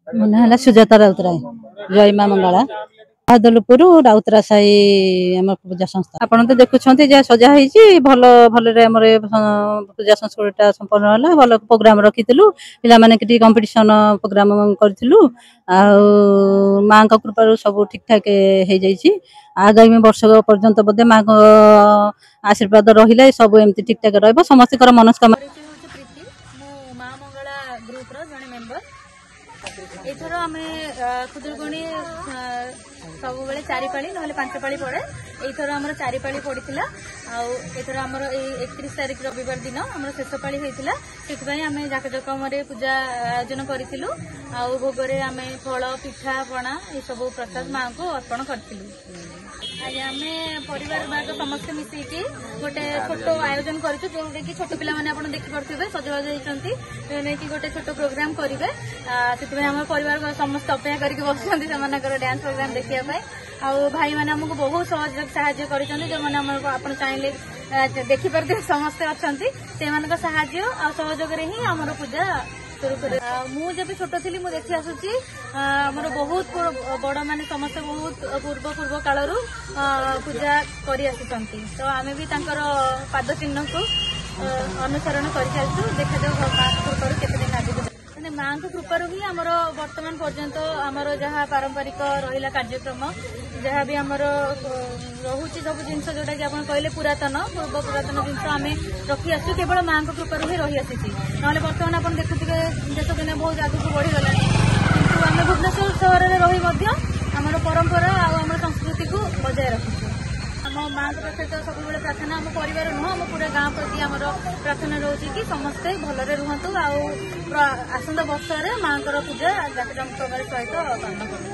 ମୋ ନାଁ ହେଲା ସୁଜାତା ରାଉତରାୟ। ଜୟ ମା ମଙ୍ଗଳା। ବାଦଲପୁର ରାଉତରା ସାହି ଆମ ପୂଜା ସଂସ୍ଥା। ଆପଣ ତ ଦେଖୁଛନ୍ତି ଯାହା ସଜା ହେଇଛି, ଭଲ ଭଲରେ ଆମର ପୂଜା ସଂସ୍କୃତିଟା ସମ୍ପନ୍ନ ହେଲା। ଭଲ ପ୍ରୋଗ୍ରାମ ରଖିଥିଲୁ, ପିଲାମାନେ କିଛି କମ୍ପିଟିସନ ପ୍ରୋଗ୍ରାମ କରିଥିଲୁ। ଆଉ ମାଙ୍କ କୃପାରୁ ସବୁ ଠିକ ଠାକ ହେଇଯାଇଛି। ଆଗାମୀ ବର୍ଷ ପର୍ଯ୍ୟନ୍ତ ବୋଧେ ମାଙ୍କ ଆଶୀର୍ବାଦ ରହିଲେ ସବୁ ଏମିତି ଠିକ ଠାକ ରହିବ। ସମସ୍ତଙ୍କର ମନସ୍କାମନା। ମା ମଙ୍ଗଳା ଗ୍ରୁପର ଜଣେ ମେମ୍ବର। ଏଥର ଆମେ ଖୁଦୁରୁକୁଣୀ ସବୁବେଳେ 4 ପାଳି ନହେଲେ 5 ପାଳି ପड़े। ଏଇଥର ଆମର 4 ପାଳି ପଡ଼ିଥିଲା। ଆଉ ଏଥର ଆମର ଏଇ 31 ତାରିଖ ରବିବାର ଦିନ ଆମର ଶେଷ ପାଳି ହେଇଥିଲା। ସେଥିପାଇଁ ଆମେ ଜାକଜକମରେ ପୂଜା ଆୟୋଜନ କରିଥିଲୁ। ଆଉ ଭୋଗରେ ଆମେ ଫଳ, ପିଠା, ପଣା ଏସବୁ ପ୍ରସାଦ ମାଙ୍କୁ ଅର୍ପଣ କରିଥିଲୁ। ଆଜ୍ଞା, ଆମେ ପରିବାର ବର୍ଗ ସମସ୍ତେ ମିଶିକି ଗୋଟେ ଛୋଟ ଆୟୋଜନ କରିଛୁ, ଯୋଉଟାକି ଛୋଟ ପିଲାମାନେ ଆପଣ ଦେଖିପାରୁଥିବେ ସଜବାଜ ହେଇଛନ୍ତି, ନେଇକି ଗୋଟେ ଛୋଟ ପ୍ରୋଗ୍ରାମ କରିବେ। ସେଥିପାଇଁ ଆମ ପରିବାର ସମସ୍ତେ ଅପେକ୍ଷା କରିକି ବସୁଛନ୍ତି ସେମାନଙ୍କର ଡ୍ୟାନ୍ସ ପ୍ରୋଗ୍ରାମ ଦେଖିବା ପାଇଁ। ଆଉ ଭାଇମାନେ ଆମକୁ ବହୁତ ସାହାଯ୍ୟ କରିଛନ୍ତି, ଯେଉଁମାନେ ଆମର ଆପଣ ଚାହିଁଲେ ଦେଖିପାରୁଥିବେ ସମସ୍ତେ ଅଛନ୍ତି। ସେମାନଙ୍କ ସାହାଯ୍ୟ ଆଉ ସହଯୋଗରେ ହିଁ ଆମର ପୂଜା शुरू कर। ମୁଁ ଯେବେ ଛୋଟ ଥିଲି ମୁଁ ଦେଖି ଆସୁଛି ଆମର ବହୁତ ବଡ଼ ମାନେ ସମସ୍ତେ ବହୁତ ପୂର୍ବ କାଳରୁ ପୂଜା କରି ଆସୁଛନ୍ତି। ତ ଆମେ ବି ତାଙ୍କର ପାଦ ଚିହ୍ନକୁ ଅନୁସରଣ କରିଚାଲିଛୁ। ଦେଖାଯାଉ ମାଙ୍କ କୃପାରୁ କେତେ ଦିନ ଆଗକୁ ମାନେ ମାଙ୍କ କୃପାରୁ ହିଁ ଆମର ବର୍ତ୍ତମାନ ପର୍ଯ୍ୟନ୍ତ ଆମର ଯାହା ପାରମ୍ପରିକ ରହିଲା କାର୍ଯ୍ୟକ୍ରମ, ଯାହା ବି ଆମର ରହୁଛି ସବୁ ଜିନିଷ ଯୋଉଟାକି ଆପଣ କହିଲେ ପୁରାତନ ଜିନିଷ ଆମେ ରଖି ଆସୁଛୁ, କେବଳ ମାଙ୍କ କୃପାରୁ ହିଁ ରହି ଆସିଛି। ନହେଲେ ବର୍ତ୍ତମାନ ଆପଣ ଦେଖୁଥିବେ ଦେଶ ଦିନ ବହୁତ ଆଗକୁ ବଢିଗଲାଣି, କିନ୍ତୁ ଆମେ ଭୁବନେଶ୍ୱର ସହରରେ ରହି ମଧ୍ୟ ଆମର ପରମ୍ପରା ଆଉ ଆମର ସଂସ୍କୃତିକୁ ବଜାୟ ରଖିଛୁ। ଆମ ମାଙ୍କ ପାଖରେ ତ ସବୁବେଳେ ପ୍ରାର୍ଥନା, ଆମ ପରିବାର ନୁହଁ ଆମ ପୁରା ଗାଁ ପ୍ରତି ଆମର ପ୍ରାର୍ଥନା ରହୁଛି କି ସମସ୍ତେ ଭଲରେ ରୁହନ୍ତୁ। ଆଉ ଆସନ୍ତା ବର୍ଷରେ ମାଙ୍କର ପୂଜା ଜାକଜମକରେ ସହିତ ପାଳନ କରୁ।